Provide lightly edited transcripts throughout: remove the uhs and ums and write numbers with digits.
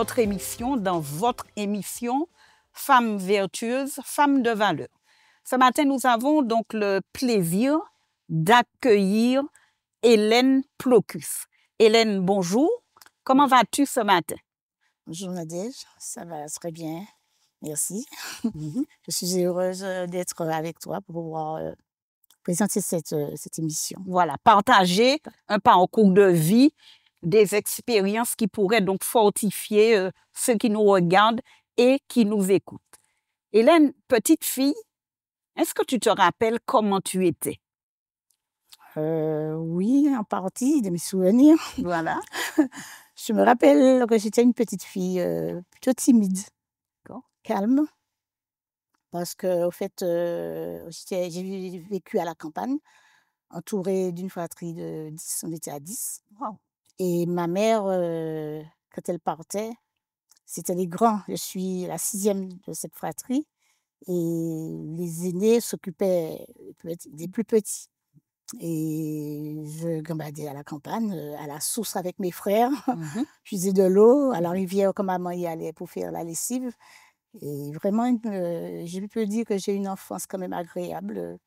notre émission, dans votre émission Femmes vertueuses, femmes de valeur. Ce matin, nous avons donc le plaisir d'accueillir Hélène Plokus. Hélène, bonjour. Comment vas-tu ce matin? Bonjour Nadège, ça va très bien, merci. Je suis heureuse d'être avec toi pour pouvoir présenter cette émission. Voilà, partager un parcours de vie, des expériences qui pourraient donc fortifier ceux qui nous regardent et qui nous écoutent. Hélène, petite fille, est-ce que tu te rappelles comment tu étais? Oui, en partie de mes souvenirs. Voilà. Je me rappelle que j'étais une petite fille plutôt timide, calme, parce que au fait, j'ai vécu à la campagne, entourée d'une fratrie de 10, on était à 10. Wow. Et ma mère, quand elle partait, c'était les grands. Je suis la 6e de cette fratrie et les aînés s'occupaient des plus petits. Et je gambadais à la campagne, à la source avec mes frères. Je faisais de l'eau, à la rivière quand maman y allait pour faire la lessive. Et vraiment, je peux dire que j'ai eu une enfance quand même agréable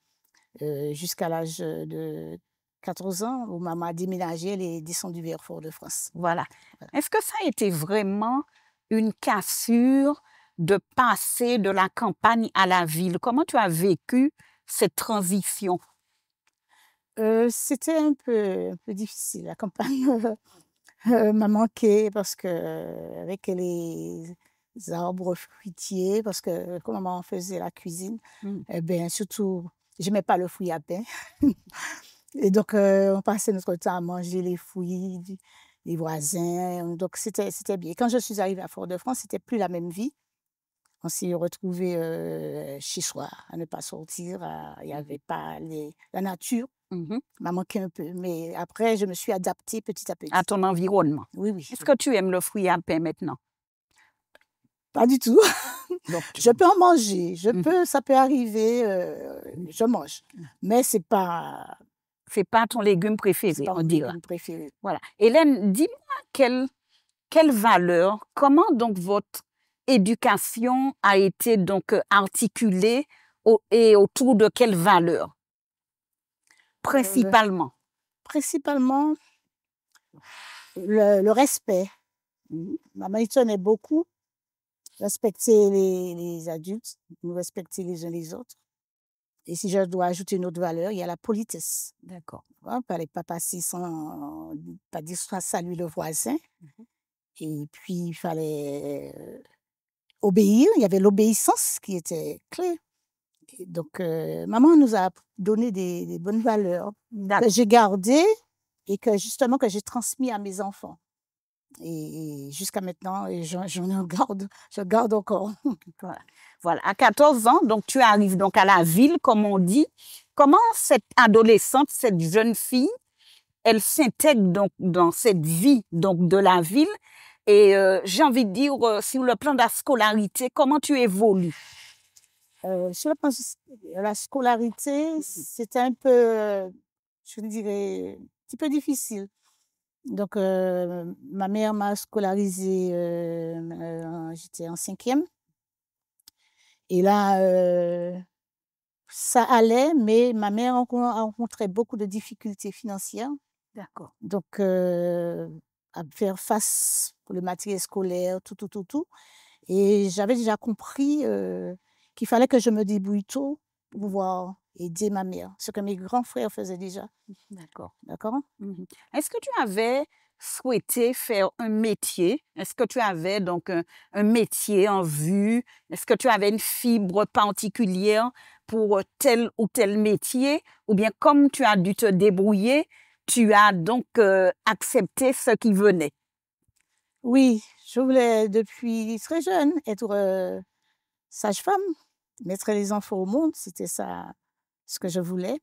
jusqu'à l'âge de 14 ans où maman a déménagé, elle est descendue vers Fort-de-France. Voilà. Est-ce que ça a été vraiment une cassure de passer de la campagne à la ville? Comment tu as vécu cette transition? C'était un peu difficile. La campagne m'a manqué parce que avec les arbres fruitiers, parce que quand maman faisait la cuisine, eh bien, surtout, j'aimais pas le fruit à pain. Et donc, on passait notre temps à manger les fruits des voisins. Donc, c'était bien. Quand je suis arrivée à Fort-de-France, c'était plus la même vie. On s'est retrouvés chez soi, à ne pas sortir. Il n'y avait pas la nature. M'a manqué un peu. Mais après, je me suis adaptée petit à petit. À ton environnement? Oui, oui. Est-ce que tu aimes le fruit à pain maintenant? Pas du tout. Donc, Je peux en manger. Ça peut arriver. Je mange. Mais c'est pas ton légume préféré, on dirait. préféré. Voilà. Hélène, dis-moi quelle valeur, comment donc votre éducation a été donc articulée et autour de quelles valeurs? Principalement. Principalement, le respect. Maman y tenait beaucoup. Respecter les adultes, nous respecter les uns les autres. Et si je dois ajouter une autre valeur, il y a la politesse. D'accord. Il ne fallait pas passer sans pas dire soit saluer le voisin. Et puis, il fallait obéir. Il y avait l'obéissance qui était clé. Et donc, maman nous a donné des bonnes valeurs que j'ai gardées et que justement que j'ai transmis à mes enfants. Et jusqu'à maintenant, je garde encore. Voilà. À 14 ans, donc tu arrives donc à la ville, comme on dit. Comment cette adolescente, cette jeune fille, elle s'intègre donc dans cette vie donc de la ville? Et j'ai envie de dire, sur le plan de la scolarité, comment tu évolues? Sur le plan de la scolarité, c'était un peu, je dirais, un petit peu difficile. Donc, ma mère m'a scolarisée, j'étais en 5e. Et là, ça allait, mais ma mère rencontrait beaucoup de difficultés financières. D'accord. Donc, à faire face pour le matériel scolaire, tout. Et j'avais déjà compris qu'il fallait que je me débrouille tôt pour pouvoir aider ma mère, ce que mes grands frères faisaient déjà. D'accord. D'accord? Est-ce que tu avais souhaité faire un métier? Est-ce que tu avais donc un métier en vue? Est-ce que tu avais une fibre particulière pour tel ou tel métier? Ou bien comme tu as dû te débrouiller, tu as donc accepté ce qui venait? Oui, je voulais depuis très jeune être sage-femme, mettre les enfants au monde, c'était ça ce que je voulais.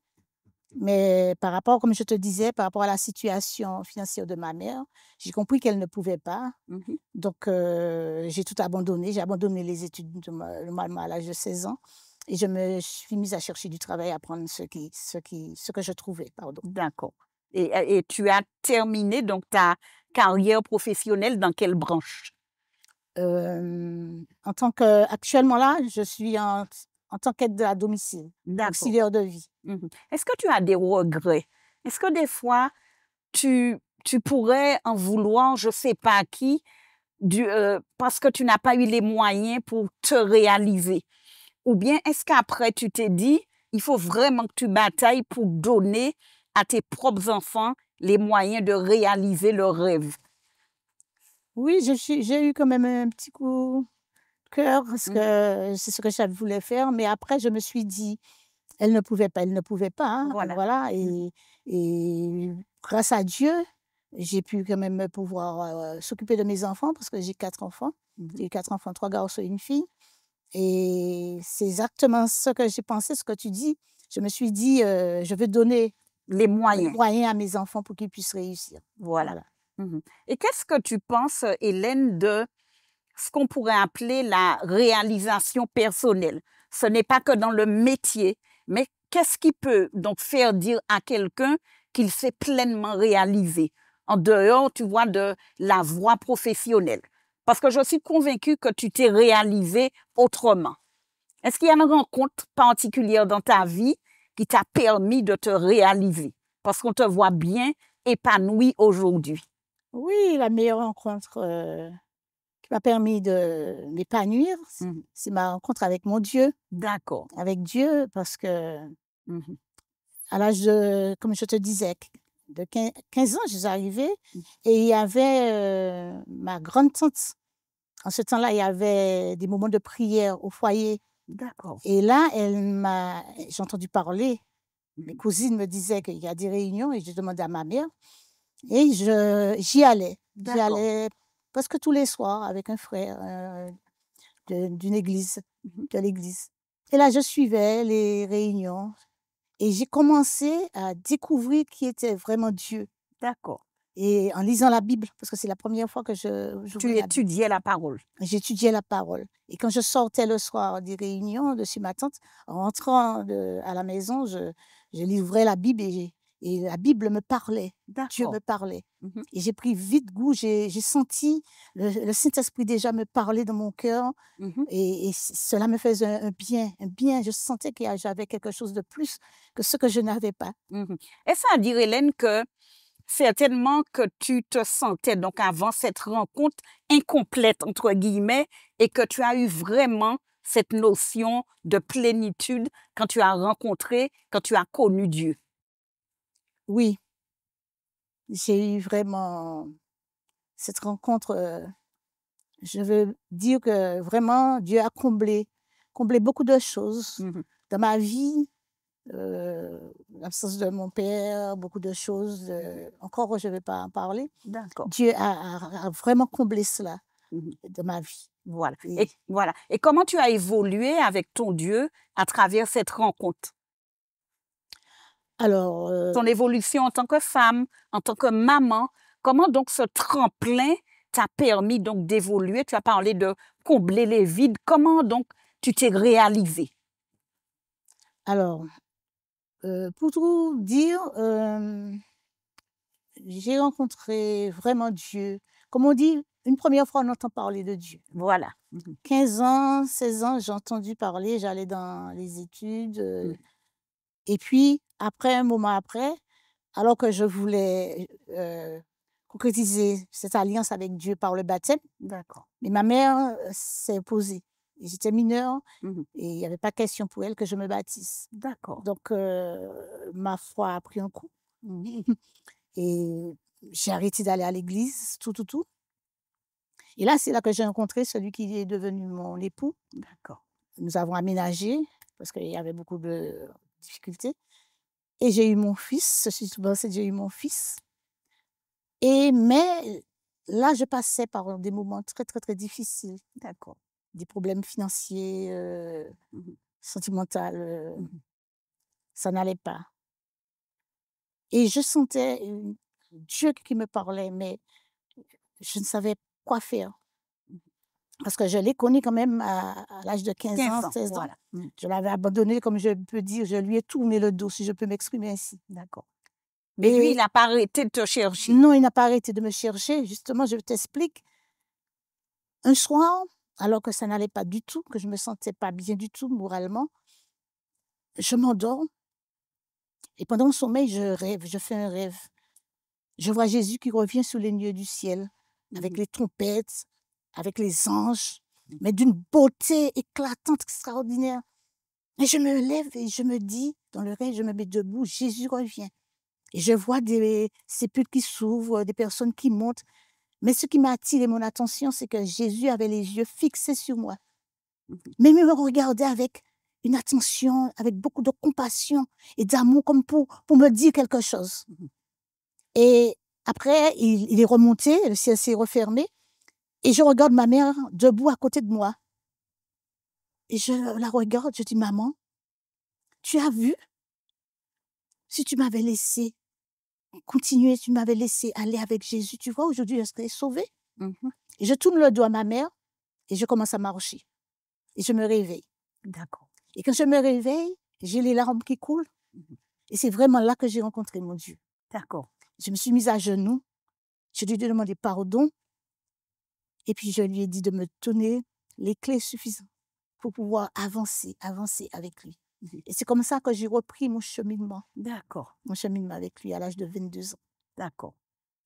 Mais par rapport, comme je te disais, par rapport à la situation financière de ma mère, j'ai compris qu'elle ne pouvait pas. Donc, j'ai tout abandonné. J'ai abandonné les études normalement à l'âge de 16 ans. Et je me suis mise à chercher du travail, à apprendre ce que je trouvais. Pardon. D'accord. Et tu as terminé donc ta carrière professionnelle dans quelle branche? En tant que actuellement là, je suis en tant qu'aide à domicile, D'accord. auxiliaire de vie. Est-ce que tu as des regrets? Est-ce que des fois, tu pourrais en vouloir, je ne sais pas à qui, parce que tu n'as pas eu les moyens pour te réaliser? Ou bien est-ce qu'après, tu t'es dit, il faut vraiment que tu batailles pour donner à tes propres enfants les moyens de réaliser leurs rêves? Oui, j'ai eu quand même un petit coup de cœur parce Mmh. que c'est ce que je voulais faire, mais après je me suis dit: elle ne pouvait pas, hein, Voilà. voilà Mmh. et grâce à Dieu, j'ai pu quand même pouvoir, s'occuper de mes enfants parce que j'ai 4 enfants. Mmh. J'ai 4 enfants, 3 garçons et une fille et c'est exactement ce que j'ai pensé, ce que tu dis. Je me suis dit: «Je veux donner Les les moyens. moyens à mes enfants pour qu'ils puissent réussir». Voilà. Voilà. Mmh. Et qu'est-ce que tu penses, Hélène, de ce qu'on pourrait appeler la réalisation personnelle? Ce n'est pas que dans le métier, mais qu'est-ce qui peut donc faire dire à quelqu'un qu'il s'est pleinement réalisé en dehors, tu vois, de la voie professionnelle? Parce que je suis convaincue que tu t'es réalisé autrement. Est-ce qu'il y a une rencontre particulière dans ta vie qui t'a permis de te réaliser? Parce qu'on te voit bien épanoui aujourd'hui. Oui, la meilleure rencontre, qui m'a permis de m'épanouir, Mmh. c'est ma rencontre avec mon Dieu, D'accord. avec Dieu parce que Mmh. à l'âge de comme je te disais, de 15 ans, je suis arrivée Mmh. et il y avait, ma grande tante. En ce temps-là, il y avait des moments de prière au foyer D'accord. et là, j'ai entendu parler, mes Mmh. cousines me disaient qu'il y a des réunions et j'ai demandé à ma mère et j'y allais. J'y D'accord. allais presque tous les soirs avec un frère, d'une église, Mmh. de l'église et là, je suivais les réunions et j'ai commencé à découvrir qui était vraiment Dieu D'accord. et en lisant la Bible, parce que c'est la première fois que j'ouvrais Tu la Bible. étudiais la parole. J'étudiais la parole et quand je sortais le soir des réunions de chez ma tante, en rentrant à la maison, je livrais la Bible et la Bible me parlait. Dieu D'accord. me parlait Mmh. et j'ai pris vite goût, j'ai senti le Saint-Esprit déjà me parler dans mon cœur Mmh. et cela me faisait un bien, un bien. Je sentais j'avais quelque chose de plus que ce que je n'avais pas. Mmh. Est-ce à dire, Hélène, que certainement que tu te sentais donc avant cette rencontre «incomplète» entre guillemets et que tu as eu vraiment cette notion de plénitude quand tu as connu Dieu? Oui, j'ai eu vraiment cette rencontre, je veux dire que vraiment Dieu a comblé beaucoup de choses Mmh. dans ma vie, l'absence de mon père, beaucoup de choses, encore je ne vais pas en parler. D'accord. Dieu a vraiment comblé cela Mmh. dans ma vie Voilà. et Et voilà. Et comment tu as évolué avec ton Dieu à travers cette rencontre? alors, Ton évolution en tant que femme, en tant que maman, comment donc ce tremplin t'a permis donc d'évoluer? Tu as parlé de combler les vides. Comment donc tu t'es réalisée? alors, pour tout dire, j'ai rencontré vraiment Dieu. Comme on dit, une première fois on entend parler de Dieu. Voilà. Mmh. 15 ans, 16 ans, j'ai entendu parler, j'allais dans les études, Mmh. et puis après, un moment après, alors que je voulais, concrétiser cette alliance avec Dieu par le baptême, D'accord. mais ma mère, s'est opposée et j'étais mineure Mmh. et il y avait pas question pour elle que je me baptise. D'accord. Donc ma foi a pris un coup Mmh. et j'ai arrêté d'aller à l'église, tout et là, c'est là que j'ai rencontré celui qui est devenu mon époux. D'accord. Nous avons aménagé parce qu'il y avait beaucoup de difficultés et j'ai eu mon fils, je suis tombée enceinte, j'ai eu mon fils mais là, je passais par des moments très, très, très difficiles, D'accord. des problèmes financiers, Mmh. sentimentaux, Mmh. ça n'allait pas et je sentais Dieu qui me parlait, mais je ne savais quoi faire parce que je l'ai connu quand même à l'âge de 15 ans, 15 ans, 16 ans. voilà. Mmh. Je l'avais abandonné, comme je peux dire, je lui ai tourné le dos, si je peux m'exprimer ainsi D'accord. Mais lui, il et n'a pas arrêté de te chercher. non, il n'a pas arrêté de me chercher. Justement, je t'explique. Un soir, alors que ça n'allait pas du tout, que je me sentais pas bien du tout moralement, je m'endors et pendant mon sommeil, je rêve, je fais un rêve. Je vois Jésus qui revient sous les nuées du ciel, avec les trompettes, avec les anges, mais d'une beauté éclatante, extraordinaire. Et je me lève et je me dis, dans le rêve, je me mets debout, Jésus revient. Et je vois des sépulcres qui s'ouvrent, des personnes qui montent. Mais ce qui m'a attiré mon attention, c'est que Jésus avait les yeux fixés sur moi. Mais il me regardait avec une attention, avec beaucoup de compassion et d'amour, comme pour me dire quelque chose. Et après, il est remonté, le ciel s'est refermé, et je regarde ma mère debout à côté de moi. Et je la regarde, je dis, maman, tu as vu? Si tu m'avais laissé continuer, tu m'avais laissé aller avec Jésus, tu vois, aujourd'hui, je serais sauvée. Et je tourne le dos à ma mère et je commence à marcher. Et je me réveille. D'accord. Et quand je me réveille, j'ai les larmes qui coulent. Et c'est vraiment là que j'ai rencontré mon Dieu. D'accord. Je me suis mise à genoux, je lui ai demandé pardon, et puis je lui ai dit de me donner les clés suffisantes pour pouvoir avancer avec lui. Et c'est comme ça que j'ai repris mon cheminement. D'accord. Mon cheminement avec lui à l'âge de 22 ans. D'accord.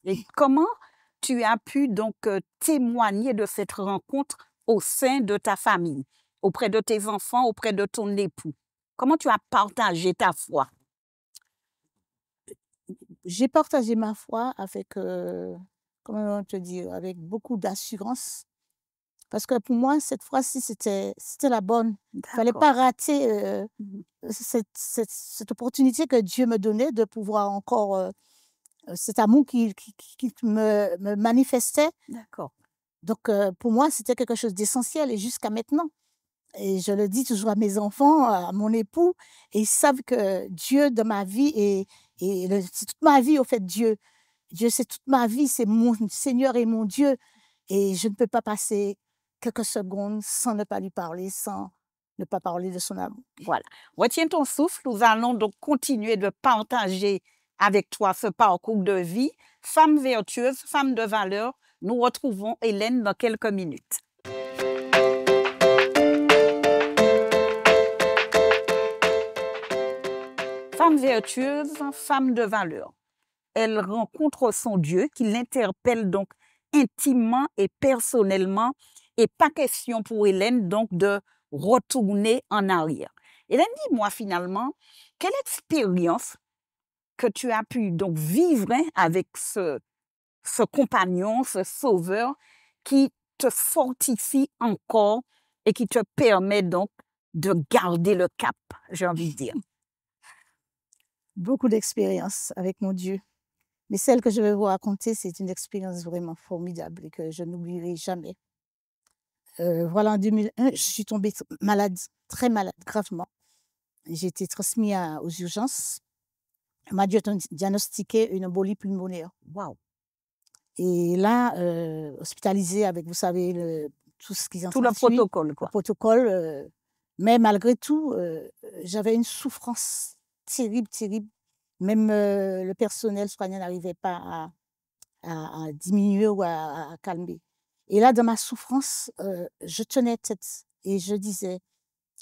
Et comment tu as pu donc témoigner de cette rencontre au sein de ta famille, auprès de tes enfants, auprès de ton époux? Comment tu as partagé ta foi? J'ai partagé ma foi avec, comment te dire, avec beaucoup d'assurance. Parce que pour moi, cette fois-ci, c'était la bonne. Il ne fallait pas rater cette opportunité que Dieu me donnait de pouvoir encore, cet amour qu'il me manifestait. D'accord. Donc, pour moi, c'était quelque chose d'essentiel et jusqu'à maintenant. Et je le dis toujours à mes enfants, à mon époux, et ils savent que Dieu dans ma vie, c'est toute ma vie, au fait, Dieu. Dieu, c'est toute ma vie, c'est mon Seigneur et mon Dieu. Et je ne peux pas passer quelques secondes sans ne pas lui parler, sans ne pas parler de son amour. Voilà. Retiens ton souffle. Nous allons donc continuer de partager avec toi ce parcours de vie. Femme vertueuse, femme de valeur. Nous retrouvons Hélène dans quelques minutes. Femme vertueuse, femme de valeur. Elle rencontre son Dieu qui l'interpelle donc intimement et personnellement. Et pas question pour Hélène donc de retourner en arrière. Hélène, dis-moi finalement, quelle expérience que tu as pu donc vivre avec ce compagnon, ce sauveur qui te fortifie encore et qui te permet donc de garder le cap, j'ai envie de dire. Beaucoup d'expériences avec mon Dieu. Mais celle que je vais vous raconter, c'est une expérience vraiment formidable et que je n'oublierai jamais. Voilà, en 2001, je suis tombée malade, très malade, gravement. J'ai été transmise aux urgences. On m'a diagnostiqué une embolie pulmonaire. Waouh! Et là, hospitalisée avec, vous savez, tout ce qui en Tout le s'ensuit, protocole, quoi. le protocole. Mais malgré tout, j'avais une souffrance terrible, terrible. Même le personnel soignant n'arrivait pas à diminuer ou à calmer. Et là, dans ma souffrance, je tenais tête et je disais,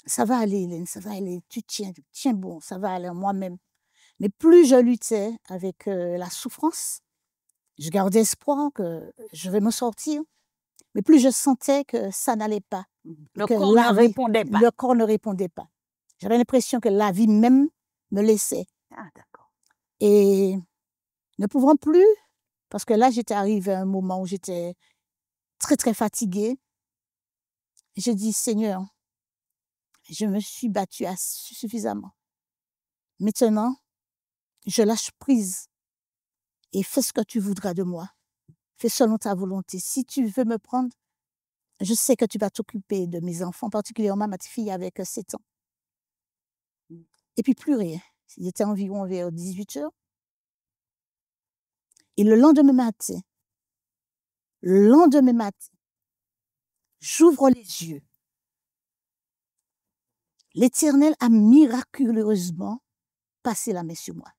ça va aller, Hélène, ça va aller, tu tiens bon, ça va aller moi-même. Mais plus je luttais avec la souffrance, je gardais espoir que je vais me sortir, mais plus je sentais que ça n'allait pas. Le corps ne répondait pas. Le corps ne répondait pas. J'avais l'impression que la vie même me laissait. Ah, d'accord. Et ne pouvant plus, parce que là, j'étais arrivée à un moment où j'étais très, très fatiguée. J'ai dit, Seigneur, je me suis battue suffisamment. Maintenant, je lâche prise et fais ce que tu voudras de moi. Fais selon ta volonté. Si tu veux me prendre, je sais que tu vas t'occuper de mes enfants, particulièrement ma fille avec 7 ans. Et puis plus rien. Il était environ vers 18 heures. Et le lendemain matin, j'ouvre les yeux. L'Éternel a miraculeusement passé la main sur moi.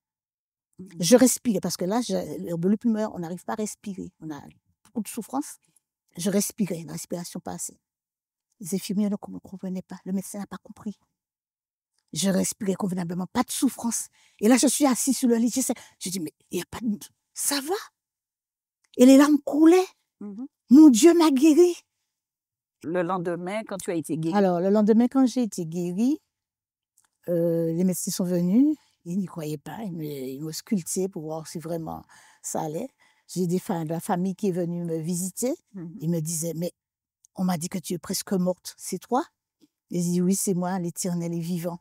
Je respirais parce que là, l'embolie pulmonaire, on n'arrive pas à respirer. On a beaucoup de souffrance. Je respirais, la respiration passait. Les infirmiers ne comprenaient pas, le médecin n'a pas compris. Je respirais convenablement, pas de souffrance. Et là, je suis assise sur le lit, je dis, mais il n'y a pas de... Ça va? Et les larmes coulaient. Mon Dieu m'a guéri. Le lendemain, quand tu as été guérie? Alors, le lendemain, quand j'ai été guérie, les médecins sont venus, ils n'y croyaient pas, ils m'ont sculpté pour voir si vraiment ça allait. J'ai des de la famille qui est venue me visiter. Ils me disaient, mais on m'a dit que tu es presque morte, c'est toi? J'ai dit, oui, c'est moi, l'Éternel est vivant.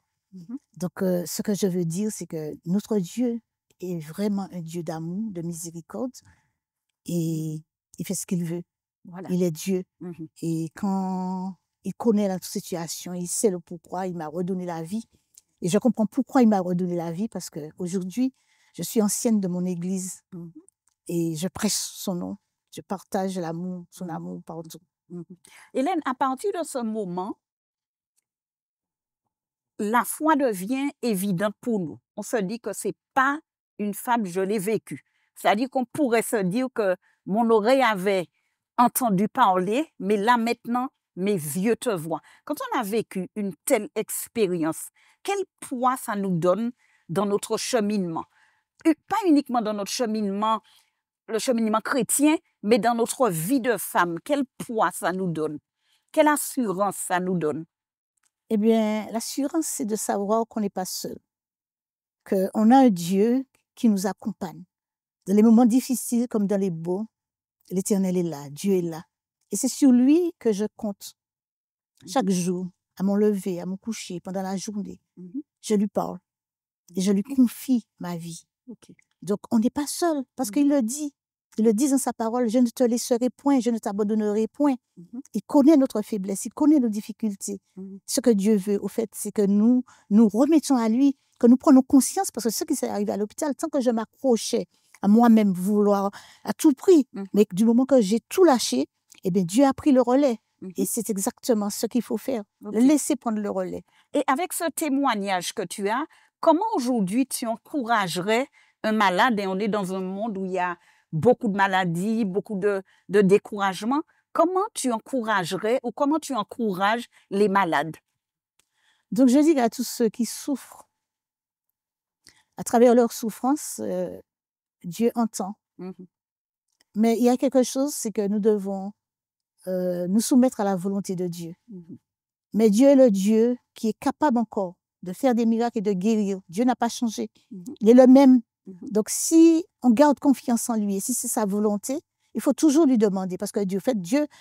Donc, ce que je veux dire, c'est que notre Dieu est vraiment un Dieu d'amour, de miséricorde, et il fait ce qu'il veut. Voilà. Il est Dieu. Et quand il connaît la situation, il sait le pourquoi, il m'a redonné la vie. Et je comprends pourquoi il m'a redonné la vie, parce qu'aujourd'hui, je suis ancienne de mon église et je prêche son nom. Je partage l'amour, son amour partout. Hélène, à partir de ce moment, la foi devient évidente pour nous. On se dit que ce n'est pas une fable, je l'ai vécue. C'est-à-dire qu'on pourrait se dire que mon oreille avait entendu parler, mais là maintenant, mes yeux te voient. Quand on a vécu une telle expérience, quel poids ça nous donne dans notre cheminement? Pas uniquement dans notre cheminement, le cheminement chrétien, mais dans notre vie de femme. Quel poids ça nous donne? Quelle assurance ça nous donne? Eh bien, l'assurance, c'est de savoir qu'on n'est pas seul, qu'on a un Dieu qui nous accompagne. Dans les moments difficiles comme dans les beaux, l'Éternel est là, Dieu est là. Et c'est sur lui que je compte. Chaque jour, à mon lever, à mon coucher, pendant la journée, je lui parle et je lui confie ma vie. Donc, on n'est pas seul, parce qu'il le dit. Il le dit dans sa parole, je ne te laisserai point, je ne t'abandonnerai point. Il connaît notre faiblesse, il connaît nos difficultés. Ce que Dieu veut, au fait, c'est que nous nous remettons à lui, que nous prenons conscience, parce que ce qui s'est arrivé à l'hôpital, tant que je m'accrochais à moi-même vouloir à tout prix, mais du moment que j'ai tout lâché, eh bien, Dieu a pris le relais. Et c'est exactement ce qu'il faut faire, le laisser prendre le relais. Et avec ce témoignage que tu as, comment aujourd'hui tu encouragerais un malade, et on est dans un monde où il y a beaucoup de maladies, beaucoup de découragement, comment tu encouragerais ou comment tu encourages les malades? Donc, je dis à tous ceux qui souffrent, à travers leur souffrance, Dieu entend. Mais il y a quelque chose, c'est que nous devons nous soumettre à la volonté de Dieu. Mais Dieu est le Dieu qui est capable encore de faire des miracles et de guérir. Dieu n'a pas changé. Il est le même. Donc, si on garde confiance en lui et si c'est sa volonté, il faut toujours lui demander. Parce que Dieu,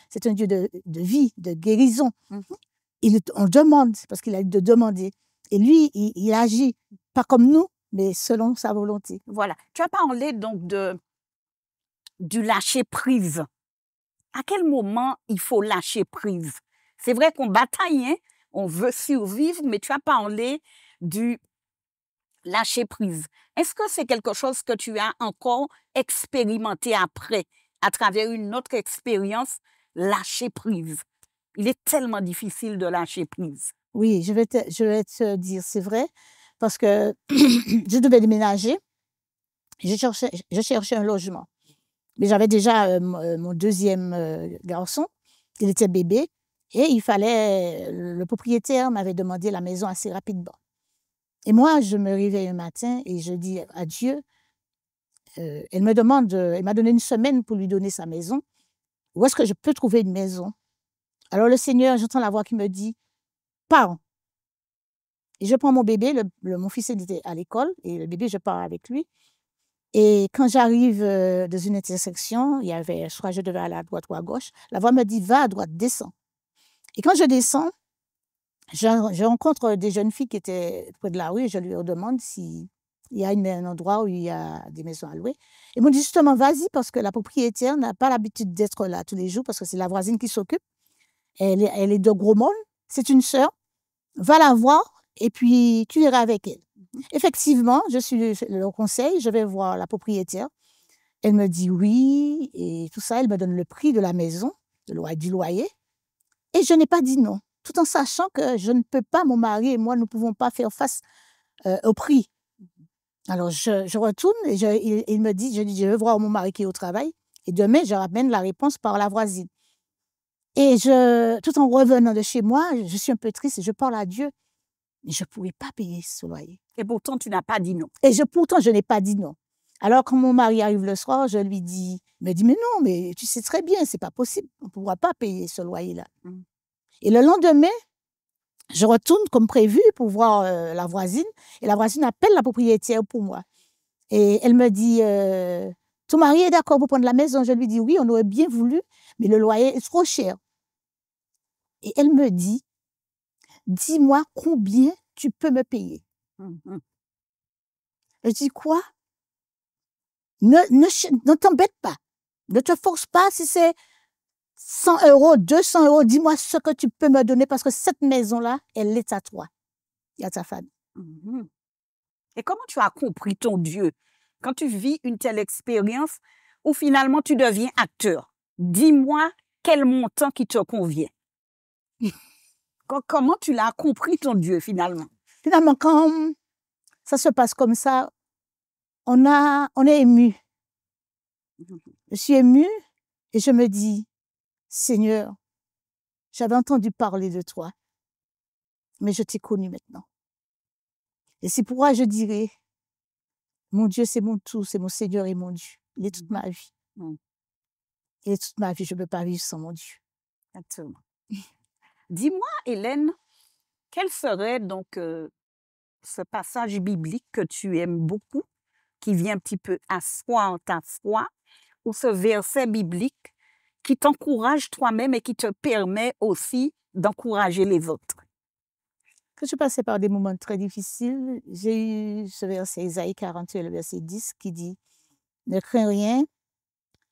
c'est un Dieu de vie, de guérison. On demande, parce qu'il a dit de demander. Et lui, il agit, pas comme nous, mais selon sa volonté. Voilà. Tu as parlé donc du lâcher-prise. À quel moment il faut lâcher prise? C'est vrai qu'on bataille, hein? On veut survivre, mais tu as parlé du lâcher prise. Est-ce que c'est quelque chose que tu as encore expérimenté après, à travers une autre expérience, lâcher prise? Il est tellement difficile de lâcher prise. Oui, je vais te dire, c'est vrai, parce que je devais déménager, je cherchais un logement. Mais j'avais déjà mon deuxième garçon, il était bébé, et le propriétaire m'avait demandé la maison assez rapidement. Et moi, je me réveille un matin et je dis à Dieu, elle m'a donné une semaine pour lui donner sa maison. Où est-ce que je peux trouver une maison? Alors le Seigneur, j'entends la voix qui me dit, pars. Et je prends mon bébé, mon fils était à l'école, et le bébé, je pars avec lui. Et quand j'arrive dans une intersection, je crois que je devais aller à droite ou à gauche, la voix me dit, va à droite, descends. Et quand je descends, je rencontre des jeunes filles qui étaient près de la rue et je leur demande s'il y a un endroit où il y a des maisons à louer. Ils m'ont dit justement, vas-y, parce que la propriétaire n'a pas l'habitude d'être là tous les jours, parce que c'est la voisine qui s'occupe. Elle est de Gros-Molles, c'est une sœur. Va la voir et puis tu iras avec elle. Effectivement, je suis le conseil, je vais voir la propriétaire. Elle me dit oui et tout ça, elle me donne le prix de la maison, du loyer. Et je n'ai pas dit non, tout en sachant que je ne peux pas, mon mari et moi, nous ne pouvons pas faire face au prix. Alors, je retourne et il me dit, je veux voir mon mari qui est au travail et demain, je ramène la réponse par la voisine. Et tout en revenant de chez moi, je suis un peu triste et je parle à Dieu. Mais je ne pouvais pas payer ce loyer. Et pourtant, tu n'as pas dit non. Et pourtant, je n'ai pas dit non. Alors, quand mon mari arrive le soir, je lui dis, il me dit, mais non, mais tu sais très bien, c'est pas possible. On ne pourra pas payer ce loyer-là. Et le lendemain, je retourne comme prévu pour voir la voisine. Et la voisine appelle la propriétaire pour moi. Et elle me dit, ton mari est d'accord pour prendre la maison? Je lui dis, oui, on aurait bien voulu, mais le loyer est trop cher. Et elle me dit, dis-moi combien tu peux me payer. Je dis, quoi? Ne t'embête pas. Ne te force pas si c'est 100 €, 200 €. Dis-moi ce que tu peux me donner parce que cette maison-là, elle est à toi et à ta famille. Et comment tu as compris ton Dieu quand tu vis une telle expérience où finalement tu deviens acteur? Dis-moi quel montant qui te convient. Comment tu l'as compris ton Dieu finalement? Finalement, quand ça se passe comme ça, on est ému. Je suis émue et je me dis, Seigneur, j'avais entendu parler de toi, mais je t'ai connu maintenant. Et c'est pourquoi je dirais, mon Dieu, c'est mon tout, c'est mon Seigneur et mon Dieu. Il est toute ma vie. Il est toute ma vie, je ne peux pas vivre sans mon Dieu. Exactement. Dis-moi, Hélène, quel serait donc ce passage biblique que tu aimes beaucoup, qui vient un petit peu asseoir ta foi, ou ce verset biblique qui t'encourage toi-même et qui te permet aussi d'encourager les autres? Quand je passais par des moments très difficiles, j'ai eu ce verset Isaïe 41, le verset 10, qui dit « Ne crains rien,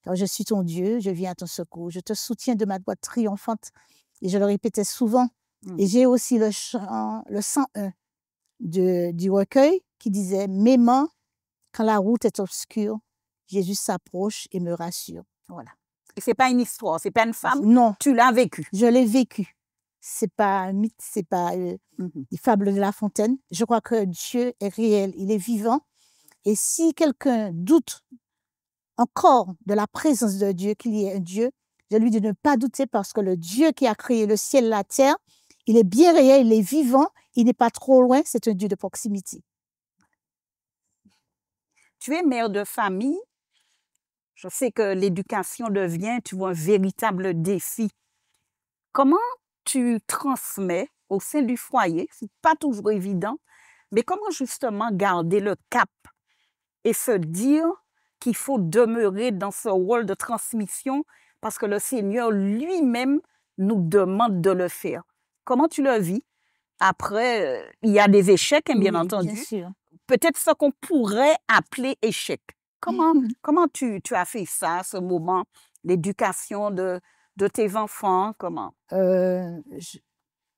car je suis ton Dieu, je viens à ton secours. Je te soutiens de ma voix triomphante. » Et je le répétais souvent. Et j'ai aussi le 101 du recueil qui disait « M'aimant, quand la route est obscure, Jésus s'approche et me rassure. » Voilà. Et ce n'est pas une histoire, ce n'est pas une femme. Non. Tu l'as vécu. Je l'ai vécu. Ce n'est pas un mythe, ce n'est pas des fables de La Fontaine. Je crois que Dieu est réel, il est vivant. Et si quelqu'un doute encore de la présence de Dieu, qu'il y ait un Dieu, je lui dis de ne pas douter parce que le Dieu qui a créé le ciel et la terre, il est bien réel, il est vivant, il n'est pas trop loin, c'est un Dieu de proximité. Tu es mère de famille. Je sais que l'éducation devient, tu vois, un véritable défi. Comment tu transmets au sein du foyer? Ce n'est pas toujours évident, mais comment justement garder le cap et se dire qu'il faut demeurer dans ce rôle de transmission parce que le Seigneur lui-même nous demande de le faire. Comment tu le vis? Après, il y a des échecs, bien entendu. Bien sûr. Peut-être ce qu'on pourrait appeler échec. Comment tu as fait ça, ce moment, l'éducation de tes enfants? Comment?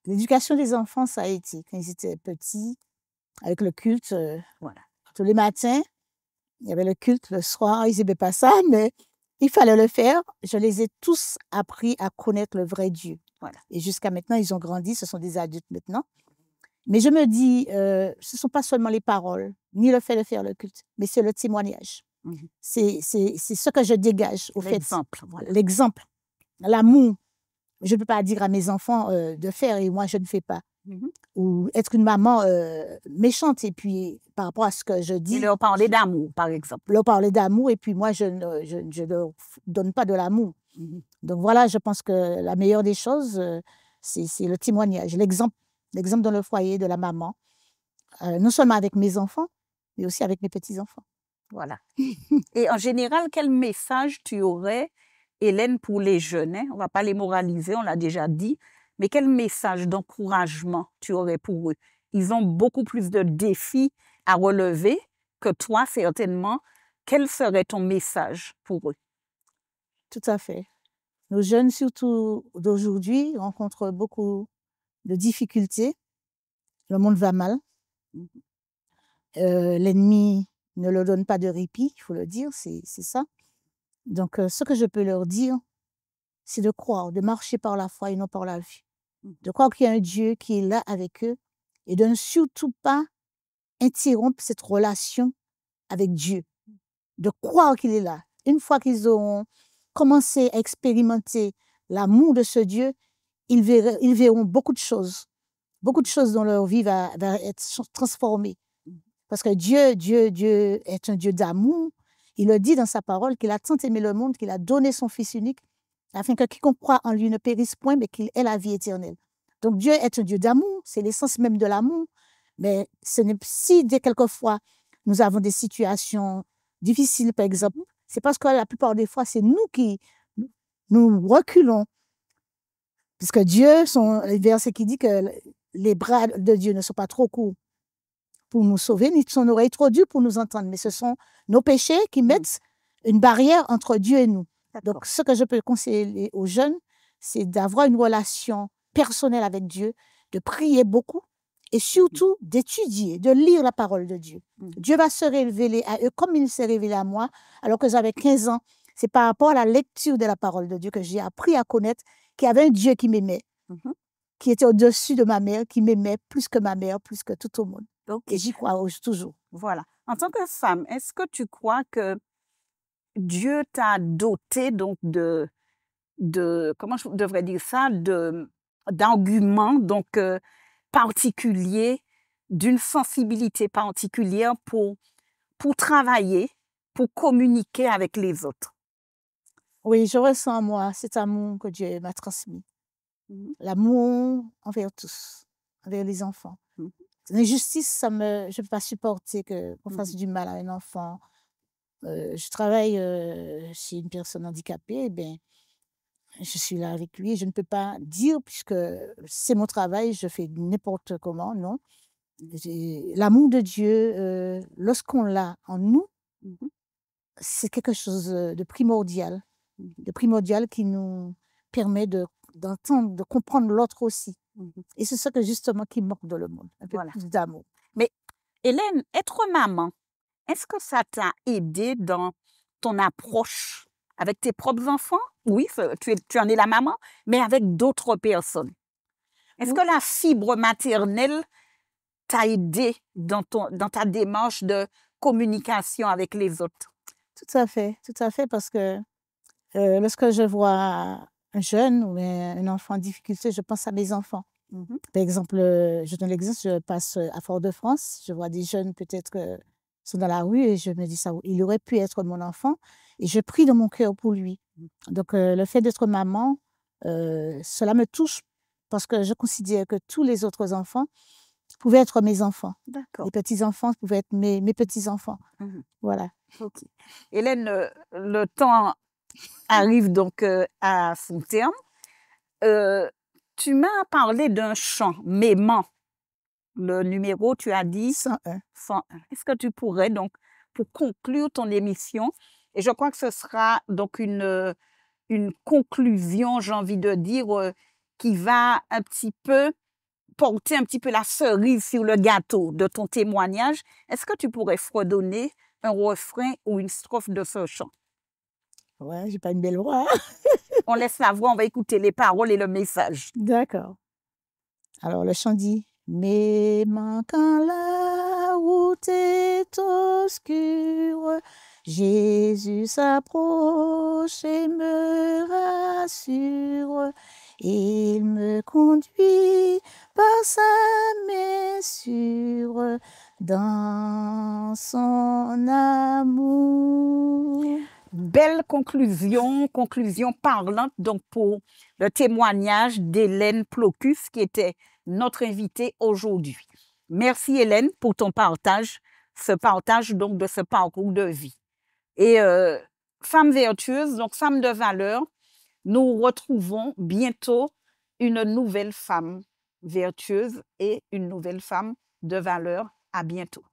L'éducation des enfants, ça a été quand ils étaient petits, avec le culte. Voilà. Tous les matins, il y avait le culte, le soir, ils n'aimaient pas ça, mais il fallait le faire. Je les ai tous appris à connaître le vrai Dieu. Voilà. Et jusqu'à maintenant, ils ont grandi, ce sont des adultes maintenant. Mais je me dis, ce ne sont pas seulement les paroles, ni le fait de faire le culte, mais c'est le témoignage. C'est ce que je dégage, au fait. L'exemple. Voilà. L'exemple, l'amour. Je ne peux pas dire à mes enfants de faire et moi, je ne fais pas. Ou être une maman méchante et puis par rapport à ce que je dis. Et leur parler d'amour, par exemple. Leur parler d'amour et puis moi, je ne leur donne pas de l'amour. Donc voilà, je pense que la meilleure des choses, c'est le témoignage, l'exemple dans le foyer de la maman, non seulement avec mes enfants, mais aussi avec mes petits-enfants. Voilà. Et en général, quel message tu aurais, Hélène, pour les jeunes? On ne va pas les moraliser, on l'a déjà dit, mais quel message d'encouragement tu aurais pour eux? Ils ont beaucoup plus de défis à relever que toi, certainement. Quel serait ton message pour eux? Tout à fait. Nos jeunes, surtout d'aujourd'hui, rencontrent beaucoup de difficultés. Le monde va mal. L'ennemi ne leur donne pas de répit, il faut le dire, c'est ça. Donc, ce que je peux leur dire, c'est de croire, de marcher par la foi et non par la vue. De croire qu'il y a un Dieu qui est là avec eux et de ne surtout pas interrompre cette relation avec Dieu. De croire qu'il est là. Une fois qu'ils auront commencé à expérimenter l'amour de ce Dieu, ils verront beaucoup de choses. Beaucoup de choses dans leur vie va être transformée. Parce que Dieu est un Dieu d'amour. Il le dit dans sa parole qu'il a tant aimé le monde qu'il a donné son Fils unique afin que quiconque croit en lui ne périsse point, mais qu'il ait la vie éternelle. Donc Dieu est un Dieu d'amour, c'est l'essence même de l'amour. Mais si dès quelquefois nous avons des situations difficiles, par exemple, c'est parce que la plupart des fois, c'est nous qui nous reculons. Puisque Dieu, le verset qui dit que les bras de Dieu ne sont pas trop courts pour nous sauver, ni son oreille trop dure pour nous entendre. Mais ce sont nos péchés qui mettent une barrière entre Dieu et nous. Donc, ce que je peux conseiller aux jeunes, c'est d'avoir une relation personnelle avec Dieu, de prier beaucoup et surtout d'étudier, de lire la parole de Dieu. Dieu va se révéler à eux comme il s'est révélé à moi, alors que j'avais 15 ans. C'est par rapport à la lecture de la parole de Dieu que j'ai appris à connaître qu'il y avait un Dieu qui m'aimait, qui était au-dessus de ma mère, qui m'aimait plus que ma mère, plus que tout au monde. Et j'y crois toujours. Voilà. En tant que femme, est-ce que tu crois que Dieu t'a doté donc comment je devrais dire ça, d'arguments donc particuliers, d'une sensibilité particulière pour travailler, pour communiquer avec les autres? Oui, je ressens en moi cet amour que Dieu m'a transmis. L'amour envers tous, envers les enfants. L'injustice, je ne peux pas supporter qu'on fasse du mal à un enfant. Je travaille chez une personne handicapée, eh bien, je suis là avec lui. Je ne peux pas dire, puisque c'est mon travail, je fais n'importe comment, non. L'amour de Dieu, lorsqu'on l'a en nous, c'est quelque chose de primordial qui nous permet d'entendre, de comprendre l'autre aussi. Et c'est ça que justement qui manque dans le monde, un peu plus d'amour. Mais Hélène, être maman, est-ce que ça t'a aidé dans ton approche avec tes propres enfants? Oui, tu en es la maman, mais avec d'autres personnes. Est-ce que la fibre maternelle t'a aidé dans ta démarche de communication avec les autres? Tout à fait, parce que lorsque je vois un jeune ou un enfant en difficulté, je pense à mes enfants. Par exemple, je donne l'exemple, je passe à Fort-de-France, je vois des jeunes peut-être sont dans la rue et je me dis ça, il aurait pu être mon enfant et je prie dans mon cœur pour lui. Donc, le fait d'être maman, cela me touche parce que je considère que tous les autres enfants pouvaient être mes enfants. Les petits-enfants pouvaient être mes petits-enfants. Voilà. Okay. Hélène, le temps arrive donc à son terme. Tu m'as parlé d'un chant, M'aimant. Le numéro, tu as dit 101. Est-ce que tu pourrais donc, pour conclure ton émission, et je crois que ce sera donc une conclusion, j'ai envie de dire, qui va un petit peu porter un petit peu la cerise sur le gâteau de ton témoignage. Est-ce que tu pourrais fredonner un refrain ou une strophe de ce chant? Ouais, j'ai pas une belle voix. On laisse la voix, on va écouter les paroles et le message. D'accord. Alors, le chant dit: mais quand la route est obscure, Jésus s'approche et me rassure. Il me conduit par sa main sûre dans son amour. Belle conclusion parlante donc pour le témoignage d'Hélène Plokus qui était notre invitée aujourd'hui. Merci Hélène pour ton partage, donc de ce parcours de vie. Et femme vertueuse, donc femme de valeur, nous retrouvons bientôt une nouvelle femme vertueuse et une nouvelle femme de valeur. À bientôt.